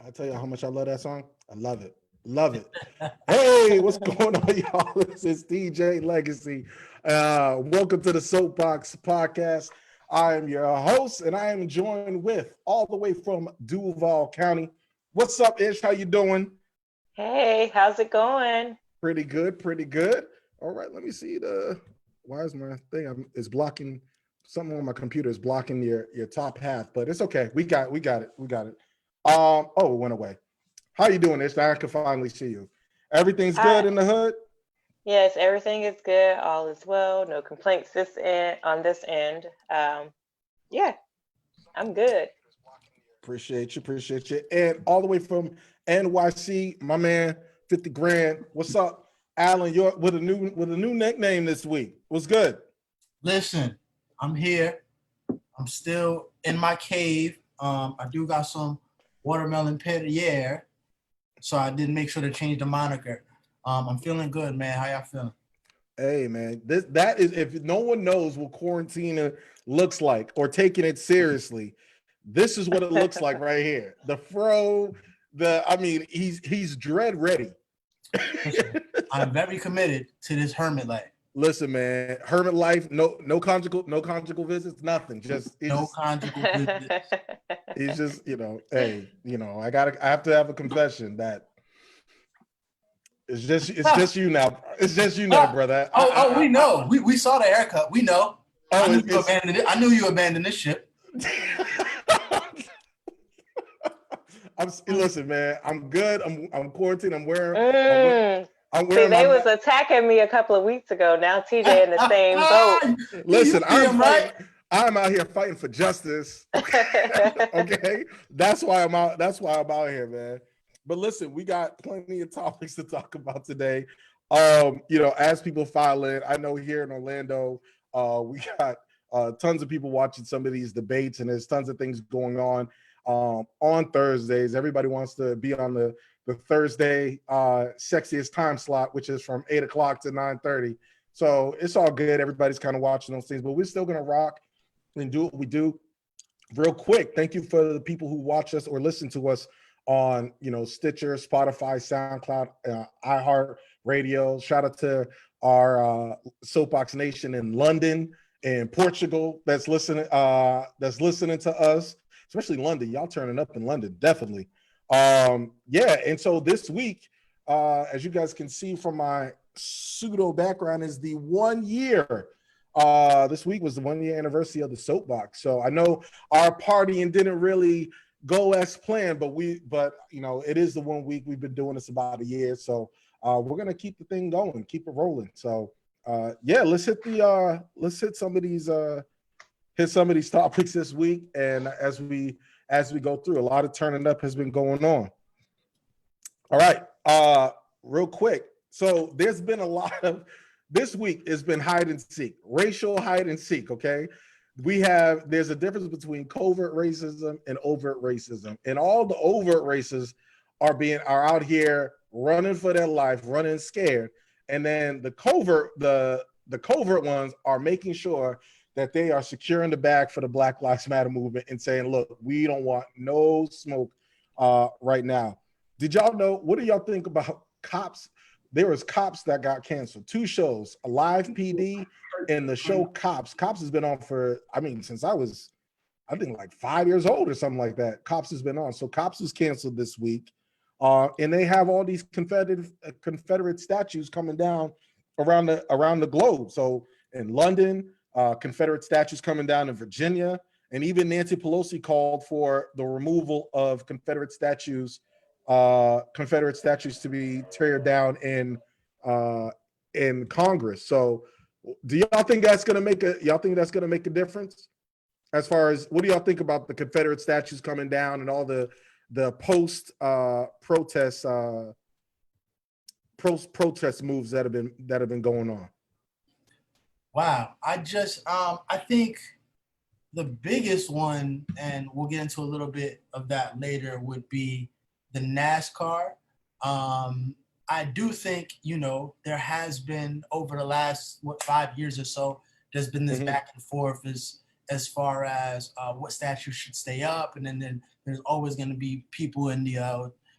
I tell you how much I love that song. I love it. Love it. Hey, what's going on, y'all? This is DJ Legacy. Welcome to the Soapbox Podcast. I am your host, and I am joined with all the way from Duval County. What's up, Ish? How you doing? Hey, how's it going? Pretty good, pretty good. All right, let me see the. Why is my thing? Is blocking something on my computer is blocking your top half, but it's okay. We got it. Oh, it went away. How you doing, Ish? I can finally see you. Everything's good Hi. in the hood? Yes, everything is good. All is well. No complaints on this end. Yeah, I'm good. Appreciate you. And all the way from NYC, my man, 50 grand. What's up, Alan? You're with a new nickname this week. What's good? Listen, I'm here. I'm still in my cave. I do got some watermelon Perrier, so I did make sure to change the moniker. I'm feeling good, man. How y'all feeling? Hey man, that is if no one knows what quarantine looks like or taking it seriously, this is what it looks like right here. The fro, he's dread ready. Listen, I'm very committed to this hermit life. Listen, man, hermit life, no conjugal visits, nothing. Just No conjugal business. he's just, hey, I have to have a confession that it's just you now. It's just you now, brother. We know. We saw the haircut. We know. Oh, I knew you abandoned it. I knew you abandoned this ship. Listen, man. I'm good. I'm quarantined. I'm See, wearing they my. was attacking me a couple of weeks ago. Now TJ in the same boat. Listen, You see him, right? I'm out here fighting for justice. Okay, that's why I'm out. That's why I'm out here, man. But listen, we got plenty of topics to talk about today. As people file in, I know here in Orlando, we got tons of people watching some of these debates, and there's tons of things going on Thursdays. Everybody wants to be on the Thursday sexiest time slot, which is from 8 o'clock to 9:30. So it's all good. Everybody's kind of watching those things, but we're still gonna rock and do what we do. Real quick, thank you for the people who watch us or listen to us on Stitcher, Spotify, SoundCloud, iHeart Radio. Shout out to our Soapbox Nation in London and Portugal that's listening to us, especially London. Y'all turning up in London, definitely. And so this week, as you guys can see from my pseudo background, is the 1 year. This week was the 1 year anniversary of the Soapbox. So I know our partying didn't really go as planned, but it is the 1 week. We've been doing this about a year, so we're gonna keep the thing going, keep it rolling. So let's hit some of these topics this week, and as we go through, a lot of turning up has been going on. All right, real quick. So there's been a lot of this week has been hide and seek, racial hide and seek. Okay. There's a difference between covert racism and overt racism, and all the overt racists are out here running for their life, running scared, and then the covert ones are making sure that they are securing the bag for the Black Lives Matter movement and saying, look, we don't want no smoke right now. Did y'all know? What do y'all think about Cops? There was Cops that got canceled. 2 shows, Alive PD and the show Cops. Cops has been on since I was, I think, like 5 years old or something like that. Cops has been on. So Cops was canceled this week. And they have all these Confederate statues coming down around the globe. So in London, Confederate statues coming down in Virginia, and even Nancy Pelosi called for the removal of Confederate statues to be teared down in Congress. So do y'all think that's gonna make a difference? As far as, what do y'all think about the Confederate statues coming down and all the post protest moves that have been going on? Wow. I think the biggest one, and we'll get into a little bit of that later, would be the NASCAR. I do think, there has been over the last 5 years or so, there's been this back and forth as far as what statues should stay up, and then there's always going to be people in the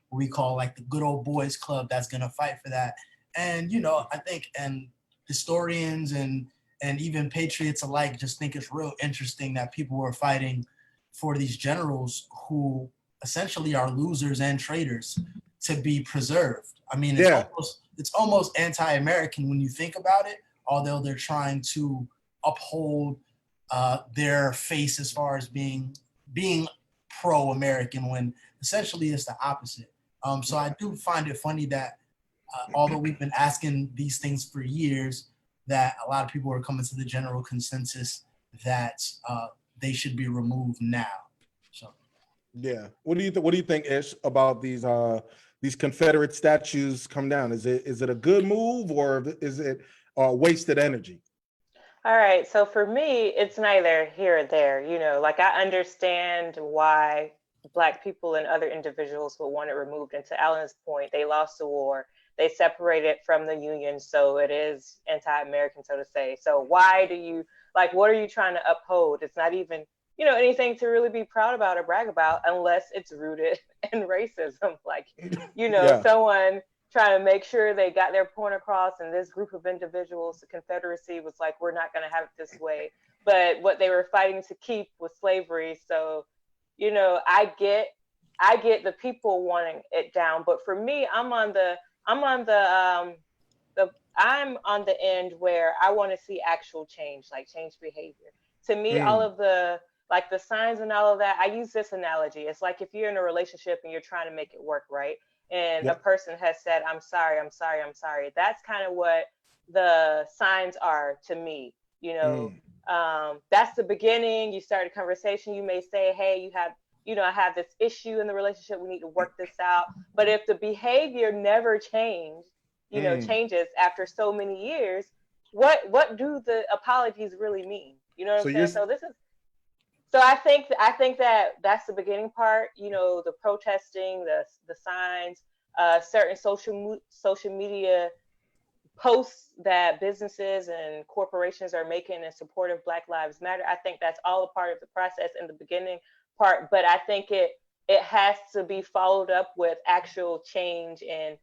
what we call like the good old boys club that's going to fight for that. And I think and historians and even patriots alike just think it's real interesting that people were fighting for these generals who essentially are losers and traitors to be preserved. I mean, it's almost anti-American when you think about it, although they're trying to uphold their face as far as being pro-American when essentially it's the opposite. So I do find it funny that although we've been asking these things for years, that a lot of people are coming to the general consensus that they should be removed now. So, yeah. What do you think, Ish, about these Confederate statues come down? Is it a good move, or is it wasted energy? All right. So for me, it's neither here or there. Like I understand why Black people and other individuals would want it removed. And to Alan's point, they lost the war. They separated from the Union. So it is anti-American, so to say. So why do you, what are you trying to uphold? It's not even, anything to really be proud about or brag about unless it's rooted in racism. Someone trying to make sure they got their point across, and this group of individuals, the Confederacy, was like, we're not going to have it this way. But what they were fighting to keep was slavery. So, I get the people wanting it down, but for me, I'm on the end where I want to see actual change, like change behavior. To me, all of the signs and all of that, I use this analogy. It's like if you're in a relationship and you're trying to make it work, right? And a person has said, I'm sorry. That's kind of what the signs are to me. That's the beginning. You start a conversation. You may say, hey, I have this issue in the relationship. We need to work this out. But if the behavior never changes after so many years, what do the apologies really mean? You know what I'm saying? So I think that that's the beginning part. The protesting, the signs, certain social media posts that businesses and corporations are making in support of Black Lives Matter. I think that's all a part of the process in the beginning part, but I think it has to be followed up with actual change in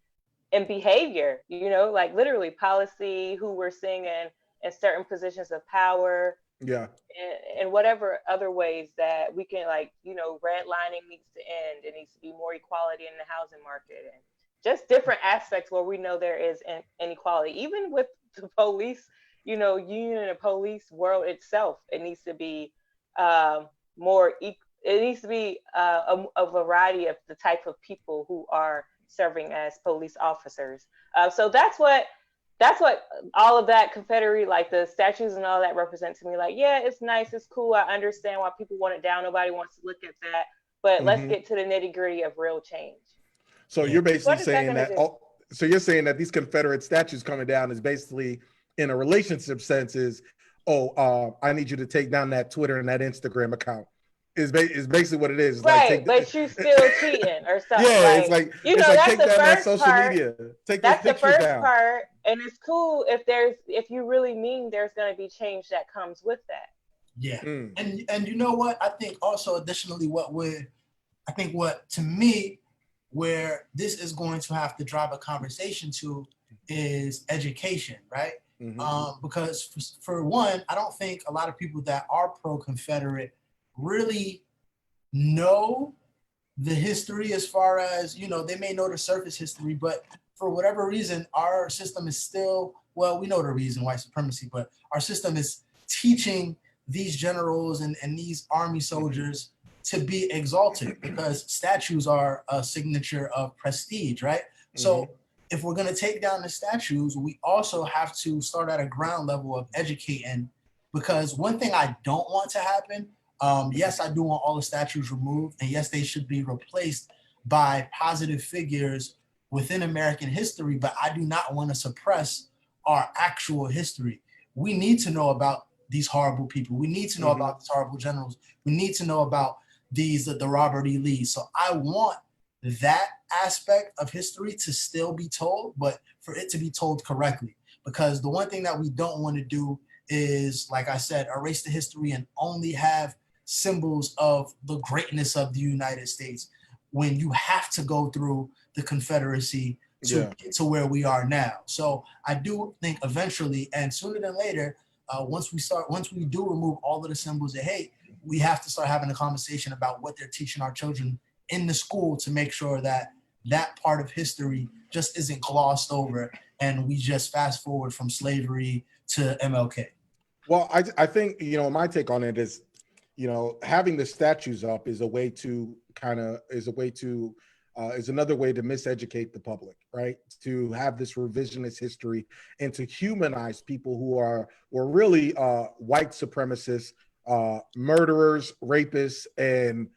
behavior, literally policy, who we're seeing in certain positions of power. Yeah. And whatever other ways that we can, redlining needs to end. It needs to be more equality in the housing market, and just different aspects where we know there is inequality, even with the police, union and police world itself. It needs to be more equal. It needs to be a variety of the type of people who are serving as police officers. So that's what all of that Confederate, the statues and all that represent to me. Yeah, it's nice, it's cool. I understand why people want it down. Nobody wants to look at that. But let's get to the nitty gritty of real change. So you're basically saying that. So you're saying that these Confederate statues coming down is basically, in a relationship sense, is, I need you to take down that Twitter and that Instagram account. Is basically what it is. Right, but you still cheating or something. Yeah, it's like that's take the down that first social part. media. Take that's those the first down. part, and it's cool if you really mean there's going to be change that comes with that. Yeah, and you know what? I think also additionally, what to me, where this is going to have to drive a conversation to is education, right? Because for one, I don't think a lot of people that are pro-Confederate really know the history, as far as, they may know the surface history, but for whatever reason, our system is still, well, we know the reason, white supremacy, but our system is teaching these generals and these army soldiers to be exalted, because statues are a signature of prestige, right? So if we're going to take down the statues, we also have to start at a ground level of educating, because one thing I don't want to happen, yes, I do want all the statues removed, and yes, they should be replaced by positive figures within American history, but I do not want to suppress our actual history. We need to know about these horrible people. We need to know about these horrible generals. We need to know about the Robert E. Lee. So I want that aspect of history to still be told, but for it to be told correctly. Because the one thing that we don't want to do is, like I said, erase the history and only have symbols of the greatness of the United States, when you have to go through the Confederacy to get to where we are now. So I do think eventually, and sooner than later, once we do remove all of the symbols of hate, we have to start having a conversation about what they're teaching our children in the school to make sure that that part of history just isn't glossed over and we just fast forward from slavery to MLK. Well, I think, my take on it is, having the statues up is a way to is another way to miseducate the public, right? To have this revisionist history and to humanize people who were really white supremacists, murderers, rapists, and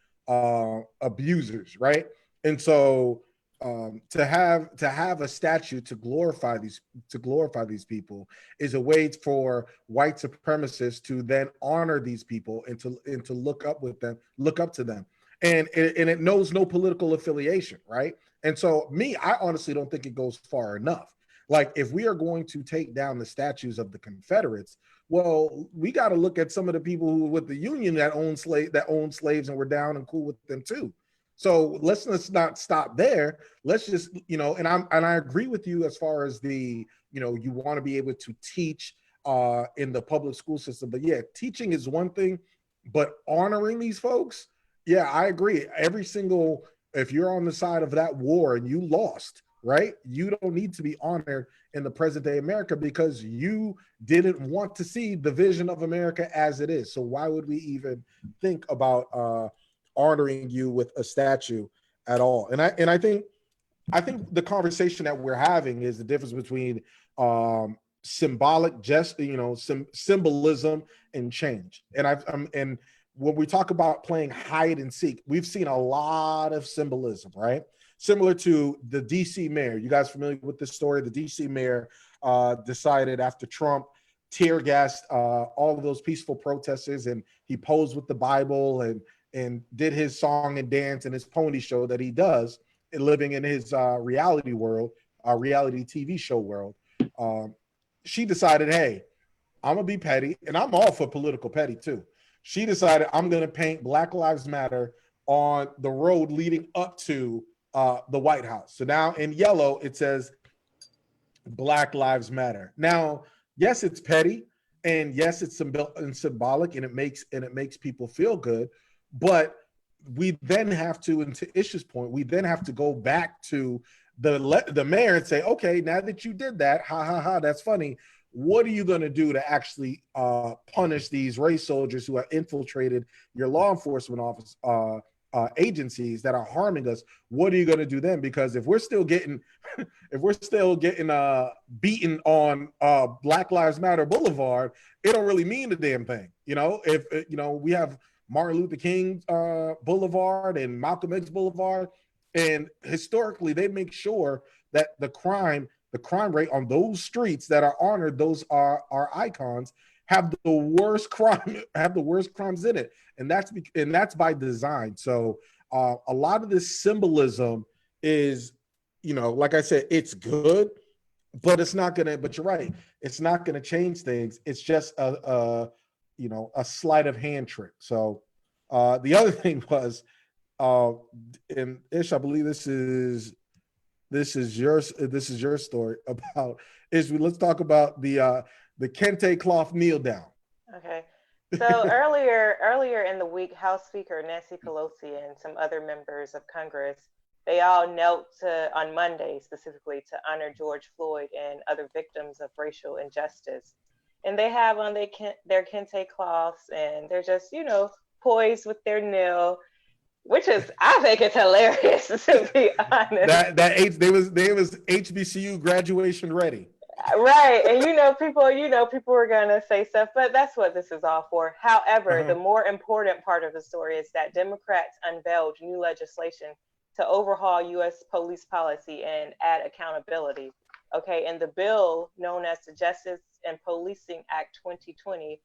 abusers, right? And so to have a statue to glorify these people is a way for white supremacists to then honor these people and to look up to them. And it knows no political affiliation, right? And so I honestly don't think it goes far enough. Like, if we are going to take down the statues of the Confederates, well, we got to look at some of the people who with the Union that owned slaves and were down and cool with them too. So let's not stop there. Let's just, and I agree with you as far as you want to be able to teach in the public school system. But yeah, teaching is one thing, but honoring these folks, yeah, I agree. If you're on the side of that war and you lost, right? You don't need to be honored in the present day America because you didn't want to see the vision of America as it is. So why would we even think about honoring you with a statue at all? And I think the conversation that we're having is the difference between symbolic symbolism and change. And when we talk about playing hide and seek, we've seen a lot of symbolism, right? Similar to the DC mayor. You guys familiar with this story? The DC mayor decided after Trump tear gassed all of those peaceful protesters, and he posed with the Bible and did his song and dance and his pony show that he does, living in his reality TV show world. She decided, hey, I'm gonna be petty, and I'm all for political petty too. She decided, I'm gonna paint Black Lives Matter on the road leading up to the White House. So now in yellow, it says Black Lives Matter. Now, yes, it's petty, and yes, it's symbolic, and it makes people feel good. But we then have to, and to Ish's point, we then have to go back to the mayor and say, okay, now that you did that, ha ha ha, that's funny. What are you going to do to actually punish these race soldiers who have infiltrated your law enforcement office agencies that are harming us? What are you going to do then? Because if we're still getting beaten on Black Lives Matter Boulevard, it don't really mean a damn thing. If we have Martin Luther King Boulevard and Malcolm X Boulevard, and historically they make sure that the crime rate on those streets that are honored, those are icons, have the worst crimes in it, and that's by design. So a lot of this symbolism is, like I said, it's good, but it's not gonna. But you're right, it's not gonna change things. It's just a sleight of hand trick. So the other thing was, and Ish, I believe this is your story about let's talk about the kente cloth kneel down. Okay. So earlier in the week, House Speaker Nancy Pelosi and some other members of Congress, they all knelt on Monday specifically to honor George Floyd and other victims of racial injustice. And they have on their kente cloths, and they're just, poised with their kneel, which is, I think it's hilarious, to be honest. They was HBCU graduation ready. Right. And people are gonna say stuff, but that's what this is all for. However, the more important part of the story is that Democrats unveiled new legislation to overhaul U.S. police policy and add accountability. Okay, and the bill, known as the Justice and Policing Act 2020,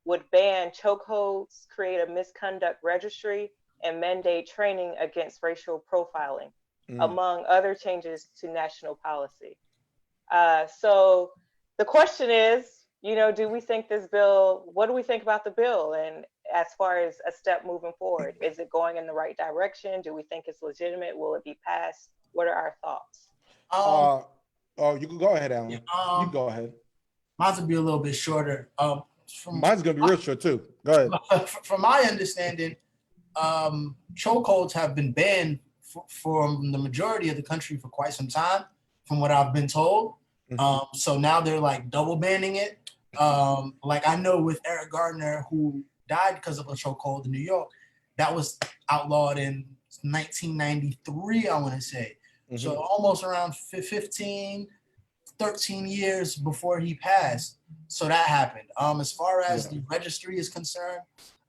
would ban chokeholds, create a misconduct registry, and mandate training against racial profiling, among other changes to national policy. So the question is, you know, do we think this bill, what do we think about the bill? And as far as a step moving forward, is it going in the right direction? Do we think it's legitimate? Will it be passed? What are our thoughts? Oh, you can go ahead, Alan. You go ahead. Mine's will be a little bit shorter. Mine's gonna be real short too. Go ahead. From my understanding, chokeholds have been banned from the majority of the country for quite some time, from what I've been told. So now they're like double banning it. Like I know with Eric Gardner, who died because of a chokehold in New York, that was outlawed in 1993, I want to say. So almost around 15, 13 years before he passed. So that happened. As far as the registry is concerned,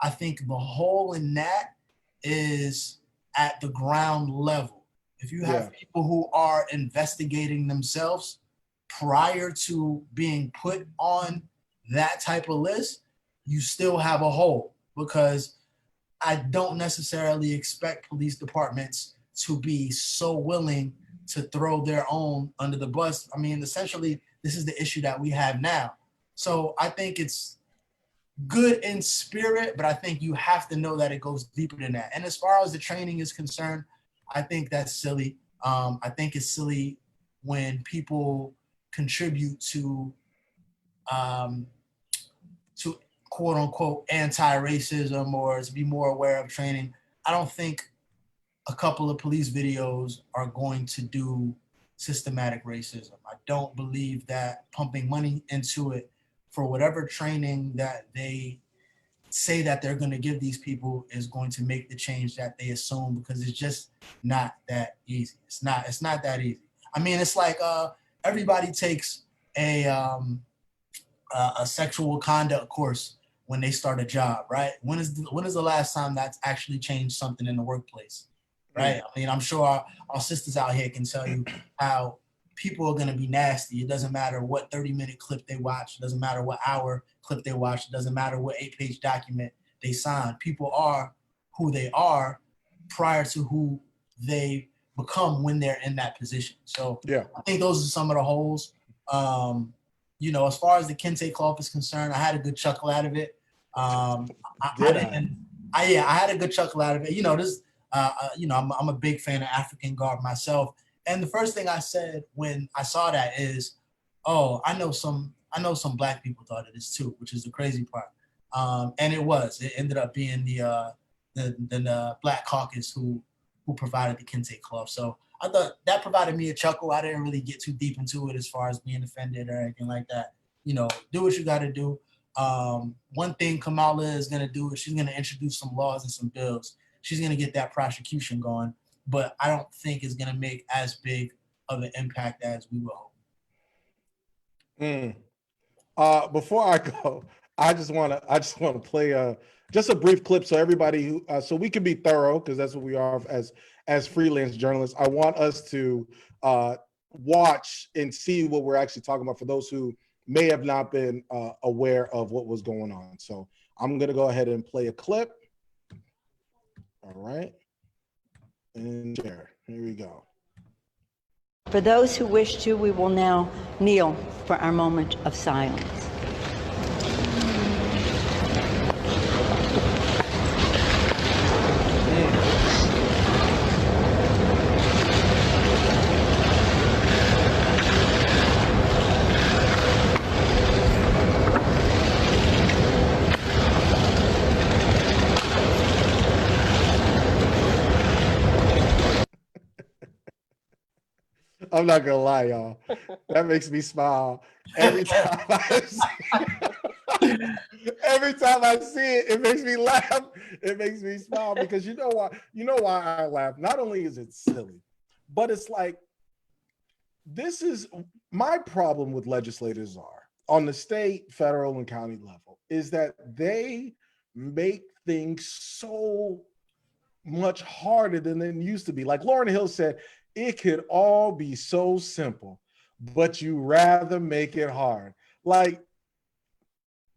I think the hole in that is at the ground level. If you have people who are investigating themselves prior to being put on that type of list, you still have a hole, because I don't necessarily expect police departments to be so willing to throw their own under the bus. I mean, essentially, this is the issue that we have now. So I think it's good in spirit, but I think you have to know that it goes deeper than that. And as far as the training is concerned, I think that's silly. I think it's silly when people contribute to quote unquote anti-racism or to be more aware of training. I don't think a couple of police videos are going to do systematic racism. I don't believe that pumping money into it for whatever training that they say that they're going to give these people is going to make the change that they assume, because it's just not that easy. It's not that easy. I mean, it's like everybody takes a sexual conduct course when they start a job, right? When is the last time that's actually changed something in the workplace, right? I mean, I'm sure our sisters out here can tell you how people are going to be nasty. It doesn't matter what 30-minute clip they watch. It doesn't matter what hour clip they watch. It doesn't matter what 8-page document they sign. People are who they are prior to who they become when they're in that position. So I think those are some of the holes. You know, as far as the kente cloth is concerned, I had a good chuckle out of it. I had a good chuckle out of it. You know, I'm a big fan of African garb myself. And the first thing I said when I saw that is, oh, I know some Black people thought of this too, which is the crazy part. And it ended up being the Black Caucus who provided the kente cloth. So I thought that provided me a chuckle. I didn't really get too deep into it as far as being offended or anything like that. You know, do what you got to do. One thing Kamala is going to do is she's going to introduce some laws and some bills. She's going to get that prosecution going, but I don't think it's going to make as big of an impact as we will hope. Before I go, I just want to play just a brief clip so everybody who so we can be thorough, because that's what we are as freelance journalists. I want us to watch and see what we're actually talking about for those who may have not been aware of what was going on. So I'm going to go ahead and play a clip. All right. And share. Here we go. For those who wish to, we will now kneel for our moment of silence. I'm not gonna lie, y'all. That makes me smile every time I see it. It makes me laugh. It makes me smile because you know why? You know why I laugh? Not only is it silly, but it's like, this is my problem with legislators are on the state, federal, and county level, is that they make things so much harder than it used to be. Like Lauryn Hill said, it could all be so simple, but you rather make it hard. Like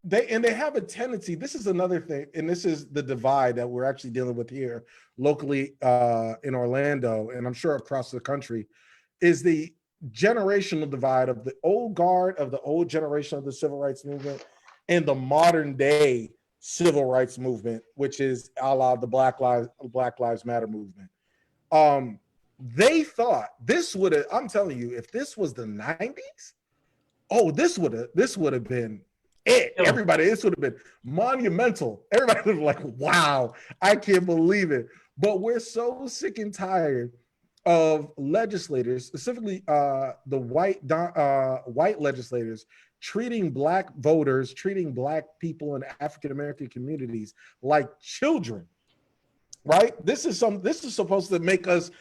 they have a tendency, this is another thing, and this is the divide that we're actually dealing with here locally in Orlando, and I'm sure across the country, is the generational divide of the old guard of the old generation of the civil rights movement and the modern day civil rights movement, which is a la the Black Lives Matter movement. They thought this would have, I'm telling you, if this was the 90s, oh, this would have been it. Everybody, this would have been monumental. Everybody would have like, wow, I can't believe it. But we're so sick and tired of legislators, specifically the white legislators, treating Black voters, treating Black people in African American communities like children. Right? This is supposed to make us,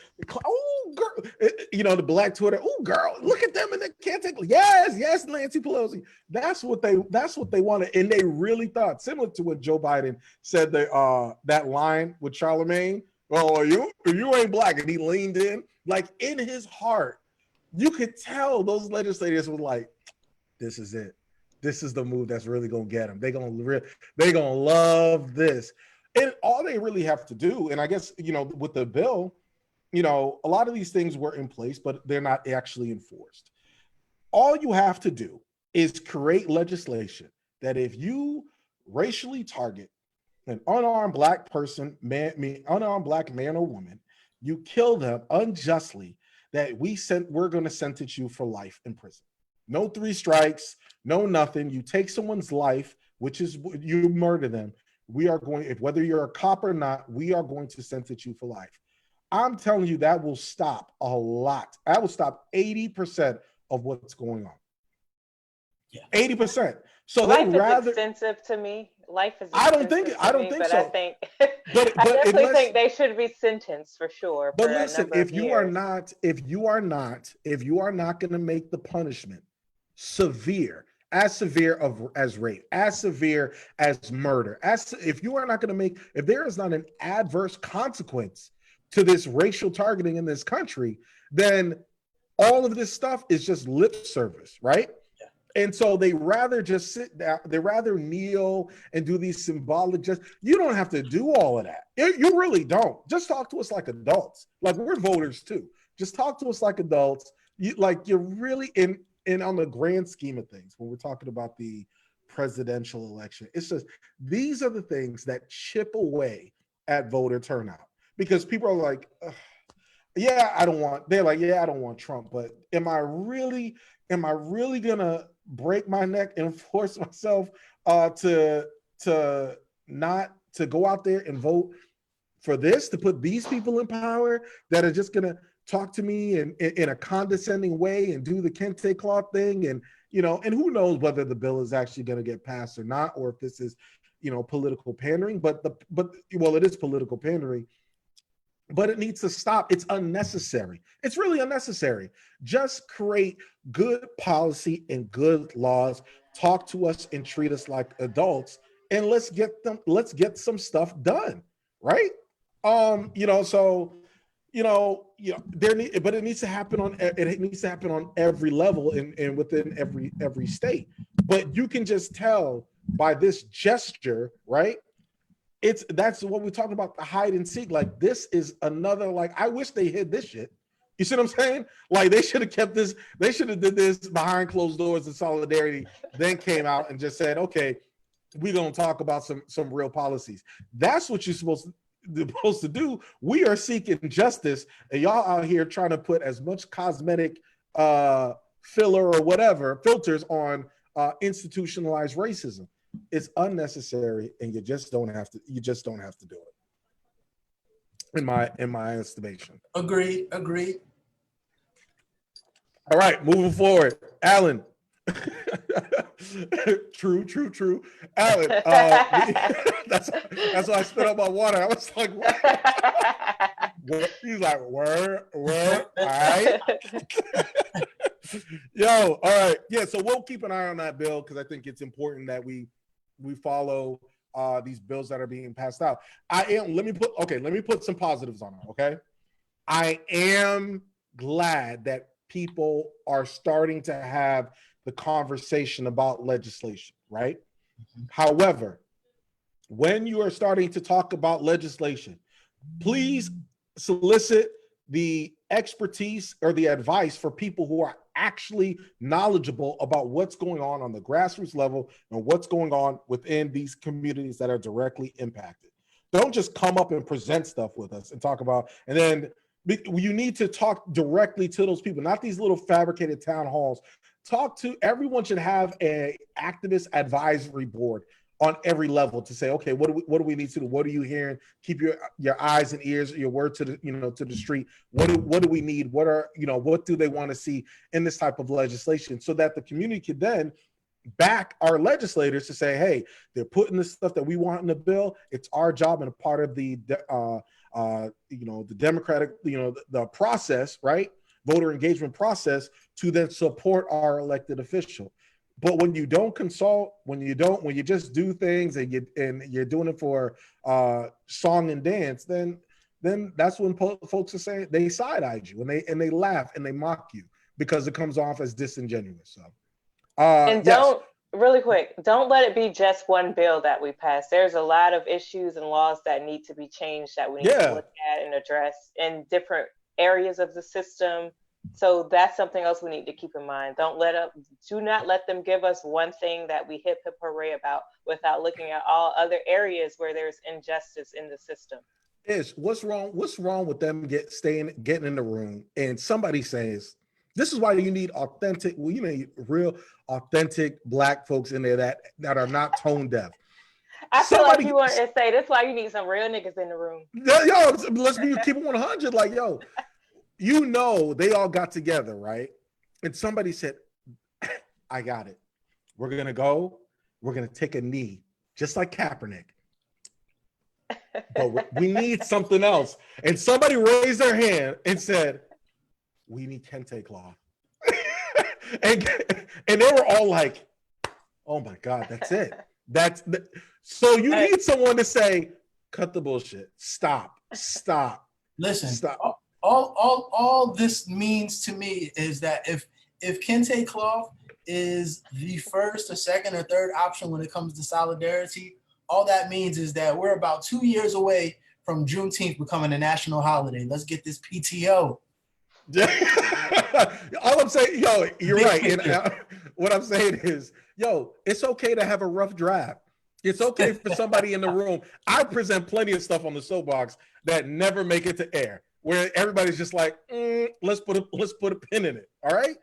oh, girl, the Black Twitter, oh, girl, look at them and they can't take. Yes, Nancy Pelosi. That's what they wanted, and they really thought, similar to what Joe Biden said that line with Charlemagne. Oh, you ain't Black, and he leaned in, like in his heart, you could tell those legislators were like, this is it. This is the move that's really gonna get them. They gonna love this. And all they really have to do, and I guess, with the bill, a lot of these things were in place, but they're not actually enforced. All you have to do is create legislation that if you racially target an unarmed Black person, unarmed Black man or woman, you kill them unjustly, that we're going to sentence you for life in prison. No 3 strikes, no nothing. You take someone's life, which is you murder them. We are going, if whether you're a cop or not, we are going to sentence you for life. I'm telling you, that will stop a lot. That will stop 80% of what's going on. Yeah. 80%. So life is extensive to me. Life is. I don't think so. I think. But I definitely think they should be sentenced for sure. But listen, if you are not going to make the punishment severe, as severe as rape, as severe as murder, if you are not going to if there is not an adverse consequence to this racial targeting in this country, then all of this stuff is just lip service, right? Yeah. And so they rather just sit down, they rather kneel and do these symbolic you don't have to do all of that. You really don't. Just talk to us like adults. Like, we're voters too. Just talk to us like adults. You're really in on the grand scheme of things, when we're talking about the presidential election, it's just, these are the things that chip away at voter turnout, because people are like, I don't want Trump, but am I really gonna break my neck and force myself to go out there and vote for this, to put these people in power that are just gonna talk to me in a condescending way and do the kente cloth thing, and and who knows whether the bill is actually going to get passed or not, or if this is political pandering. But it is political pandering, but it needs to stop. It's unnecessary. It's really unnecessary. Just create good policy and good laws. Talk to us and treat us like adults, and let's get some stuff done, right? But it needs to happen on every level and within every state. But you can just tell by this gesture, right? That's what we talk about, the hide and seek. Like, this is another, like, I wish they hid this shit. You see what I'm saying? Like, they should have kept this, they should have did this behind closed doors in solidarity, then came out and just said, okay, we're gonna talk about some real policies. That's what you're supposed to do. We are seeking justice, and y'all out here trying to put as much cosmetic filler or whatever filters on institutionalized racism. It's unnecessary, and you just don't have to do it, in my estimation. Agreed. All right, moving forward, Alan. True. Alan, that's why I spit out my water. I was like, what? He's like, word, all right. Yo, all right. Yeah, so we'll keep an eye on that bill, because I think it's important that we follow these bills that are being passed out. Let me put some positives on it, okay? I am glad that people are starting to have the conversation about legislation, right? Mm-hmm. However, when you are starting to talk about legislation, please solicit the expertise or the advice for people who are actually knowledgeable about what's going on the grassroots level and what's going on within these communities that are directly impacted. Don't just come up and present stuff with us and talk about, and then you need to talk directly to those people, not these little fabricated town halls. Everyone should have a activist advisory board on every level to say, okay, what do we need to do? What are you hearing? Keep your eyes and ears, your word to the street. What do we need? What do they want to see in this type of legislation, so that the community could then back our legislators to say, hey, they're putting the stuff that we want in the bill. It's our job and a part of the democratic, the process, right? Voter engagement process to then support our elected official. But when you don't consult, when you just do things and you're doing it for song and dance, then that's when folks are saying they side-eyed you and they laugh and they mock you because it comes off as disingenuous. So, and don't really quick, don't let it be just one bill that we pass. There's a lot of issues and laws that need to be changed that we need to look at and address in different areas of the system. So that's something else we need to keep in mind. Do not let them give us one thing that we hip hooray about without looking at all other areas where there's injustice in the system. What's wrong with them getting in the room and somebody says, this is why you need real authentic Black folks in there that are not tone deaf. I feel like you wanted to say that's why you need some real niggas in the room. Yo, let's keep it 100. Like, yo, they all got together, right? And somebody said, I got it. We're going to take a knee, just like Kaepernick. But we need something else. And somebody raised their hand and said, we need kente cloth. and they were all like, oh my God, that's it. So you need someone to say, cut the bullshit. Stop. Listen, stop. All this means to me is that if kente cloth is the first or second or third option when it comes to solidarity, all that means is that we're about 2 years away from Juneteenth becoming a national holiday. Let's get this PTO. All I'm saying, yo, you're right. And what I'm saying is, yo, it's okay to have a rough draft. It's okay for somebody in the room. I present plenty of stuff on the Soapboxx that never make it to air, where everybody's just like, let's put a pin in it. All right,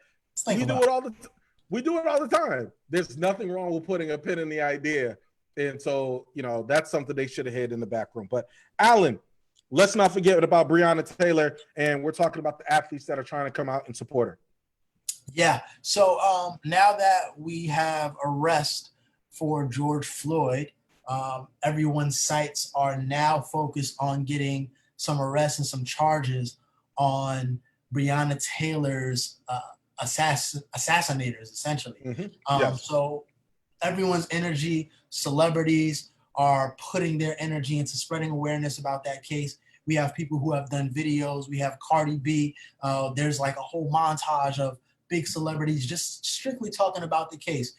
we do it all the time. There's nothing wrong with putting a pin in the idea, and so that's something they should have had in the back room. But Alan, let's not forget about Breonna Taylor, and we're talking about the athletes that are trying to come out and support her. Yeah. So now that we have arrest for George Floyd, everyone's sights are now focused on getting some arrests and some charges on Breonna Taylor's assassinators, essentially. Mm-hmm. Yes. So everyone's energy, celebrities are putting their energy into spreading awareness about that case. We have people who have done videos. We have Cardi B. There's like a whole montage of big celebrities just strictly talking about the case.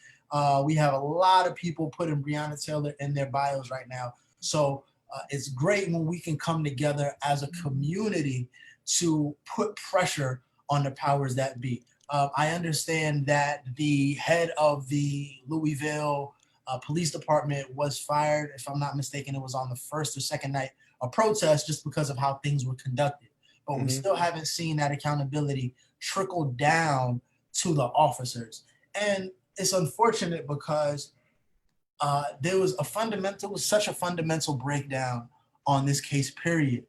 We have a lot of people putting Breonna Taylor in their bios right now. So it's great when we can come together as a community to put pressure on the powers that be. I understand that the head of the Louisville police department was fired. If I'm not mistaken, it was on the first or second night of protest just because of how things were conducted. But we still haven't seen that accountability trickle down to the officers. And it's unfortunate because there was such a fundamental breakdown on this case, period.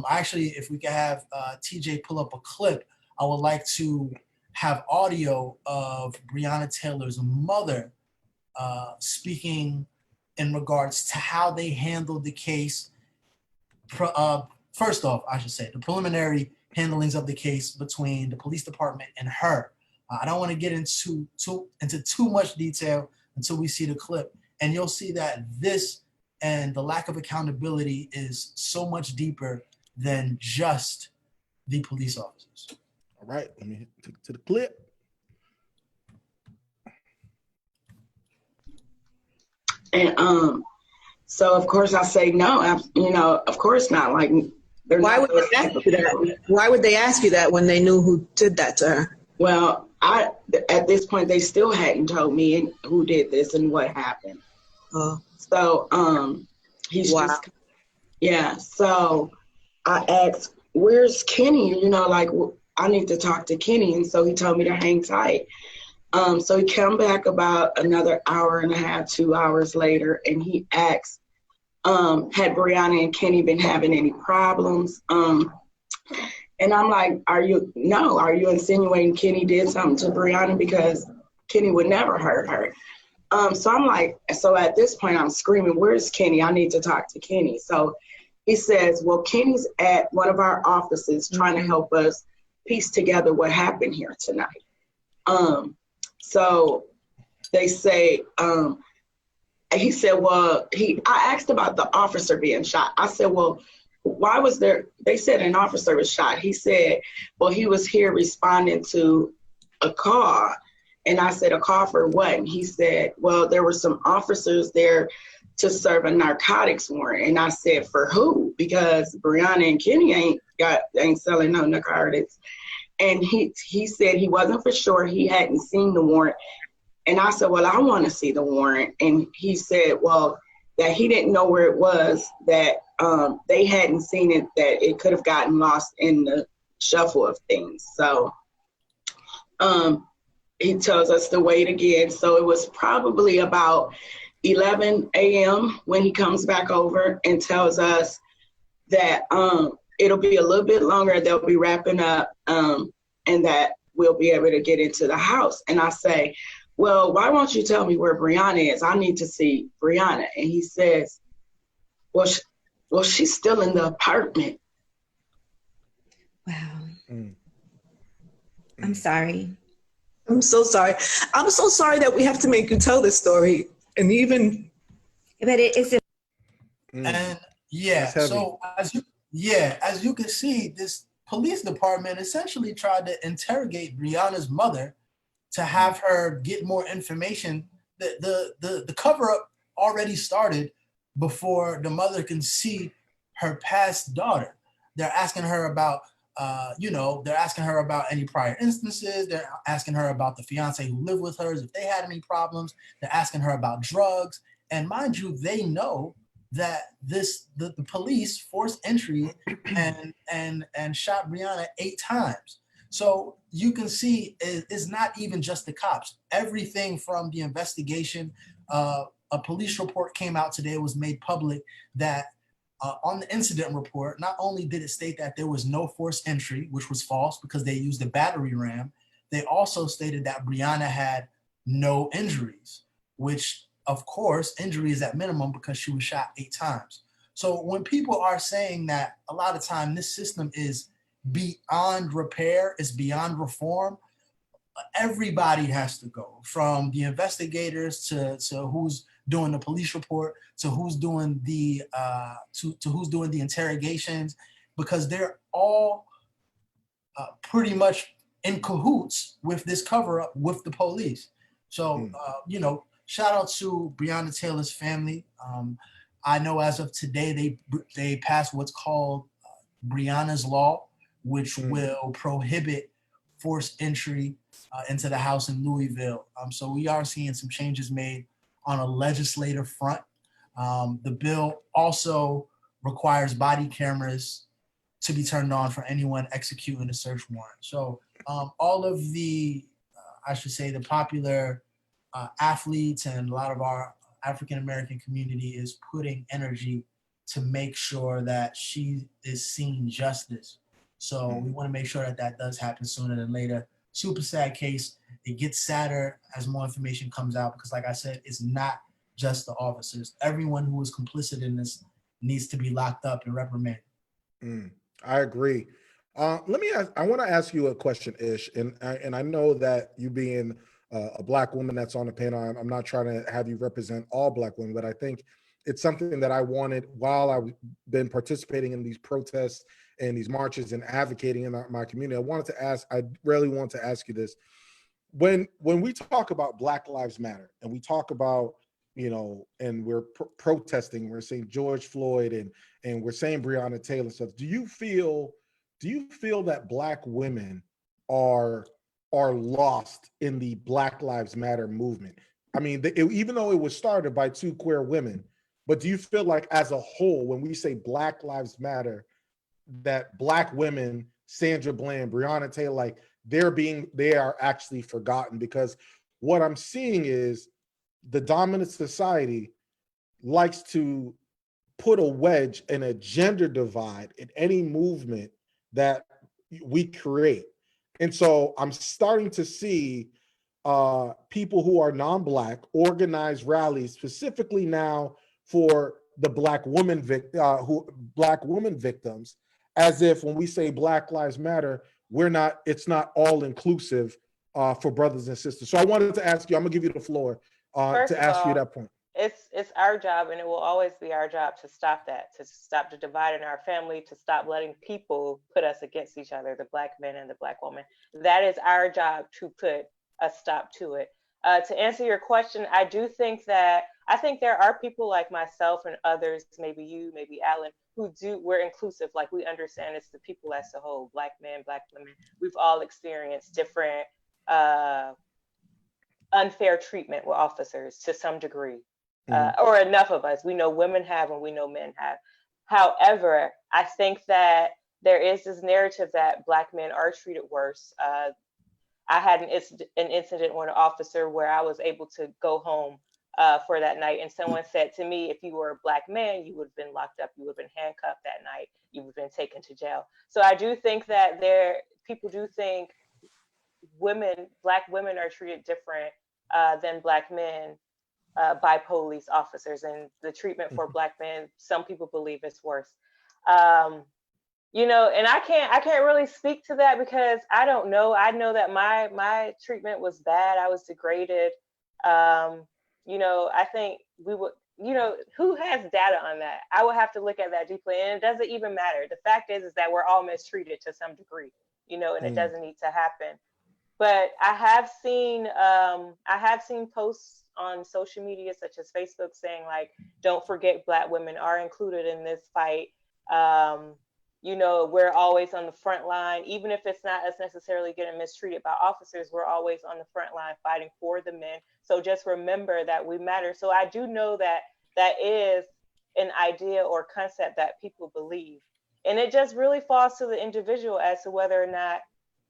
Actually, if we could have TJ pull up a clip, I would like to have audio of Breonna Taylor's mother speaking in regards to how they handled the case. First off, I should say the preliminary handlings of the case between the police department and her. I don't want to get into too much detail until we see the clip, and you'll see that this and the lack of accountability is so much deeper than just the police officers. All right, let me hit to the clip. And so of course I say no, of course not. Like They're Why not would they ask you that? Why would they ask you that when they knew who did that to her? Well, at this point they still hadn't told me who did this and what happened. Oh, So he's wow. just, yeah. So I asked, "Where's Kenny?" You know, like, I need to talk to Kenny, and so he told me to hang tight. So he came back about another hour and a half, 2 hours later, and he asked, had Breonna and Kenny been having any problems? And I'm like, are you insinuating Kenny did something to Breonna? Because Kenny would never hurt her. So I'm like, so at this point I'm screaming, where's Kenny? I need to talk to Kenny. So he says, well, Kenny's at one of our offices trying to help us piece together what happened here tonight. So they say, he said, well, I asked about the officer being shot. I said, well, why was there? They said an officer was shot. He said, well, he was here responding to a call. And I said, a call for what? And he said, well, there were some officers there to serve a narcotics warrant. And I said, for who? Because Breonna and Kenny ain't selling no narcotics. And he said he wasn't for sure. He hadn't seen the warrant. And I said, well, I want to see the warrant. And he said, well, that he didn't know where it was, that they hadn't seen it, that it could have gotten lost in the shuffle of things. So he tells us to wait again. So it was probably about 11 a.m. when he comes back over and tells us that it'll be a little bit longer. They'll be wrapping up and that we'll be able to get into the house. And I say, well, why won't you tell me where Breonna is? I need to see Breonna. And he says, well, she's still in the apartment. Wow. I'm sorry. I'm so sorry. I'm so sorry that we have to make you tell this story. And even. But it's a. And yeah, so as you can see, this police department essentially tried to interrogate Breonna's mother to have her get more information. The cover-up already started before the mother can see her past daughter. They're asking her about, they're asking her about any prior instances. They're asking her about the fiance who lived with her, if they had any problems. They're asking her about drugs. And mind you, they know that the police forced entry and shot Breonna 8 times. So you can see it's not even just the cops. Everything from the investigation, a police report came out today, it was made public that on the incident report, not only did it state that there was no forced entry, which was false because they used a battery ram, they also stated that Breonna had no injuries, which of course, injuries at minimum because she was shot 8 times. So when people are saying that a lot of time this system is beyond repair, is beyond reform, everybody has to go, from the investigators to who's doing the police report, to who's doing the to who's doing the interrogations, because they're all pretty much in cahoots with this cover up with the police. So shout out to Breonna Taylor's family. I know as of today they passed what's called Breonna's Law, which will prohibit forced entry into the house in Louisville. So we are seeing some changes made on a legislative front. The bill also requires body cameras to be turned on for anyone executing a search warrant. So all of the, the popular athletes and a lot of our African-American community is putting energy to make sure that she is seeing justice. So we want to make sure that that does happen sooner than later. Super sad case. It gets sadder as more information comes out because, like I said, it's not just the officers. Everyone who was complicit in this needs to be locked up and reprimanded. I agree. Let me ask, I want to ask you a question, Ish, and I know that you being a Black woman that's on the panel, I'm not trying to have you represent all Black women, but I think it's something that I wanted while I've been participating in these protests and these marches and advocating in my community. I really want to ask you this. When we talk about Black Lives Matter and we talk about, and we're protesting, we're saying George Floyd and we're saying Breonna Taylor stuff. Do you feel that Black women are lost in the Black Lives Matter movement? I mean, even though it was started by 2 queer women, but do you feel like as a whole, when we say Black Lives Matter, that Black women, Sandra Bland, Breonna Taylor, like they are actually forgotten? Because what I'm seeing is the dominant society likes to put a wedge and a gender divide in any movement that we create. And so I'm starting to see people who are non-Black organize rallies specifically now for the Black woman victims, as if when we say Black Lives Matter, it's not all inclusive for brothers and sisters. So I wanted to ask you, I'm gonna give you the floor to ask you that point. It's our job, and it will always be our job to stop that, to stop the divide in our family, to stop letting people put us against each other, the Black men and the Black woman. That is our job, to put a stop to it. To answer your question, I think there are people like myself and others, maybe you, maybe Alan, we're inclusive. Like, we understand it's the people as a whole, Black men, Black women. We've all experienced different unfair treatment with officers to some degree, or enough of us. We know women have, and we know men have. However, I think that there is this narrative that Black men are treated worse. I had an incident with an officer where I was able to go home for that night, and someone said to me, if you were a Black man, you would have been locked up, you would have been handcuffed that night, you would have been taken to jail. So I do think that people do think Black women are treated different than Black men by police officers, and the treatment for Black men, some people believe it's worse. And I can't really speak to that because I don't know. I know that my treatment was bad. I was degraded. I think we would, who has data on that? I would have to look at that deeply, and it doesn't even matter. The fact is that we're all mistreated to some degree, and it doesn't need to happen. But I have seen posts on social media such as Facebook saying, like, don't forget Black women are included in this fight. We're always on the front line, even if it's not us necessarily getting mistreated by officers, we're always on the front line fighting for the men. So just remember that we matter. So I do know that is an idea or concept that people believe. And it just really falls to the individual as to whether or not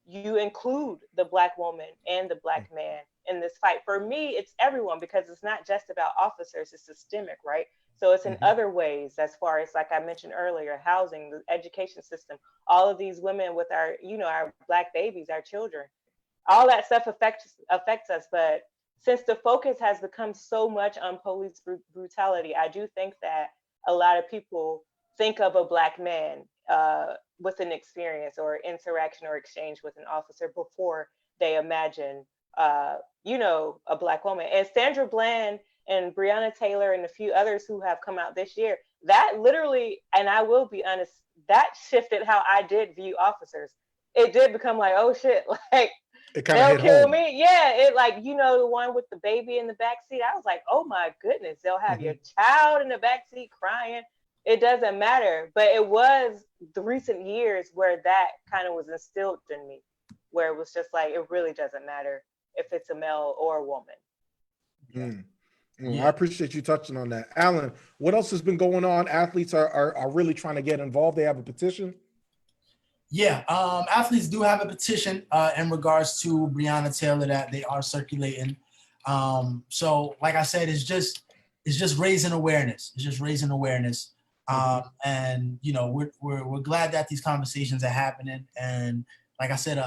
you include the Black woman and the Black man in this fight. For me, it's everyone, because it's not just about officers, it's systemic, right? So it's in other ways, as far as, like I mentioned earlier, housing, the education system, all of these women with our Black babies, our children, all that stuff affects us. But since the focus has become so much on police brutality, I do think that a lot of people think of a Black man with an experience or interaction or exchange with an officer before they imagine, a Black woman. And Sandra Bland and Breonna Taylor and a few others who have come out this year, that literally, and I will be honest, that shifted how I did view officers. It did become like, oh shit, like, they'll kill me. Yeah, it, like, the one with the baby in the backseat. I was like, oh my goodness, they'll have your child in the backseat crying. It doesn't matter. But it was the recent years where that kind of was instilled in me, where it was just like, it really doesn't matter if it's a male or a woman. I appreciate you touching on that. Alan, what else has been going on? Athletes are really trying to get involved. They have a petition? Yeah, athletes do have a petition in regards to Breonna Taylor that they are circulating. So like I said, it's just raising awareness. It's just raising awareness. And we're glad that these conversations are happening. And like I said,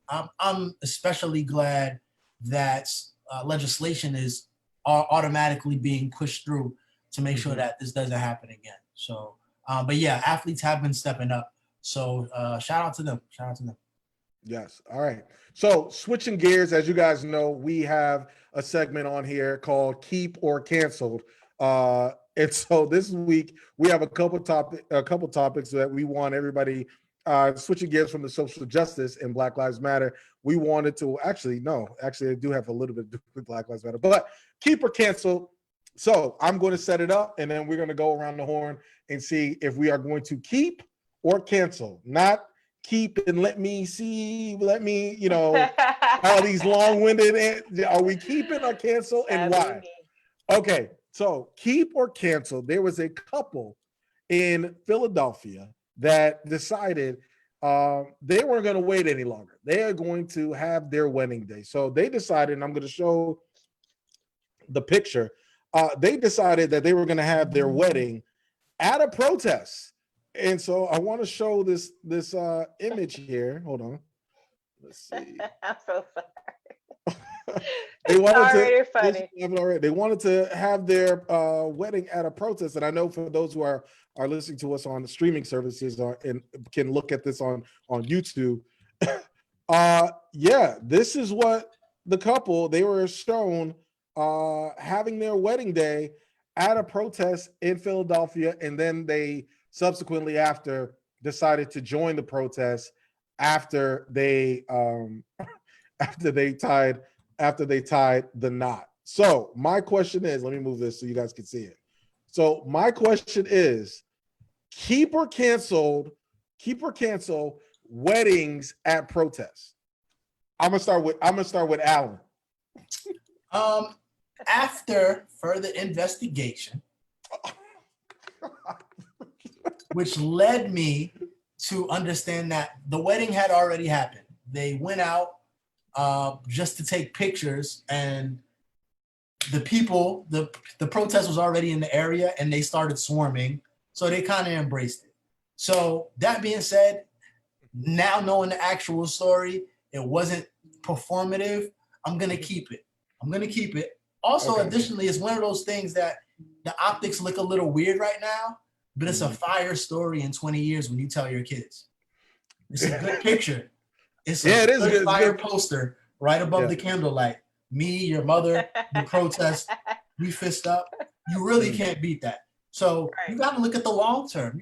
I'm especially glad that legislation is automatically being pushed through to make sure that this doesn't happen again. So, but yeah, athletes have been stepping up. So shout out to them. Shout out to them. Yes. All right. So switching gears, as you guys know, we have a segment on here called Keep or Canceled. And so this week we have a couple topics that we want everybody switching gears from the social justice and Black Lives Matter. We wanted to actually I do have a little bit to do with Black Lives Matter, but keep or cancel. So I'm going to set it up, and then we're going to go around the horn and see if we are going to keep or cancel. Not keep and let me see, let me, all these long-winded. Are we keeping or cancel, and why? Okay, so keep or cancel. There was a couple in Philadelphia that decided they weren't going to wait any longer. They are going to have their wedding day. So they decided, and I'm going to show the picture. They decided that they were going to have their wedding at a protest. And so I want to show this image here. Hold on. Let's see. I'm so sorry. They wanted funny. They wanted to have their wedding at a protest, and I know for those who are listening to us on the streaming services and can look at this on YouTube. Yeah, this is what the couple, they were shown having their wedding day at a protest in Philadelphia, and then they subsequently after decided to join the protest after they tied the knot. So my question is, let me move this so you guys can see it. So my question is, keep or cancel weddings at protests? I'm gonna start with Alan. After further investigation, which led me to understand that the wedding had already happened. They went out just to take pictures, and the people, the protest was already in the area, and they started swarming, so they kind of embraced it. So that being said, now knowing the actual story, it wasn't performative. I'm gonna keep it. Also, okay. Additionally, it's one of those things that the optics look a little weird right now, but it's a fire story in 20 years when you tell your kids. It's a good picture. It's a good fire poster right above the candlelight. Me, your mother, the protest, we fist up. You really can't beat that. So you got to look at the long term.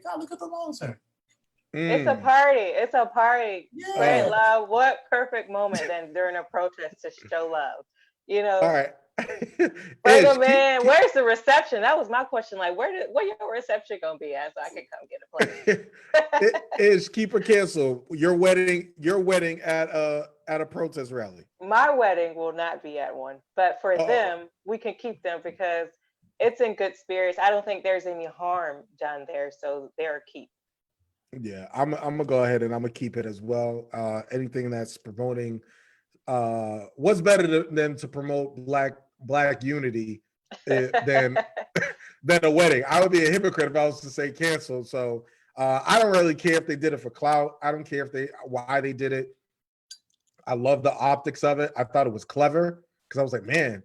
It's a party. Yeah. Right, love. What perfect moment than during a protest to show love? All right. Bring them in. Where's the reception? That was my question. Like, where your reception gonna be at, so I can come get a plate? Is keep or cancel your wedding at a protest rally? My wedding will not be at one, but for them, we can keep them because it's in good spirits. I don't think there's any harm done there, so they're a keep. Yeah, I'm gonna go ahead and I'm gonna keep it as well. Anything that's promoting what's better than to promote black unity than a wedding? I would be a hypocrite if I was to say cancel. So I don't really care if they did it for clout. I don't care why they did it. I love the optics of it. I thought it was clever because I was like, man,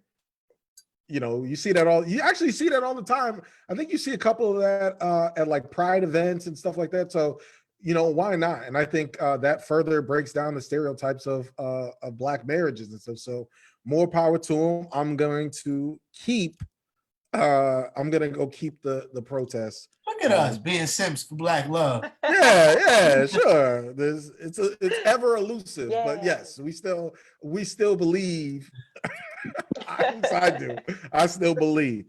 you see that you actually see that all the time. I think you see a couple of that at like pride events and stuff like that. So why not? And I think that further breaks down the stereotypes of black marriages and stuff. So more power to them. I'm going to keep. I'm gonna go keep the protests. Look at us being simps for black love. Yeah, sure. It's ever elusive, but yes, we still believe. I do. I still believe.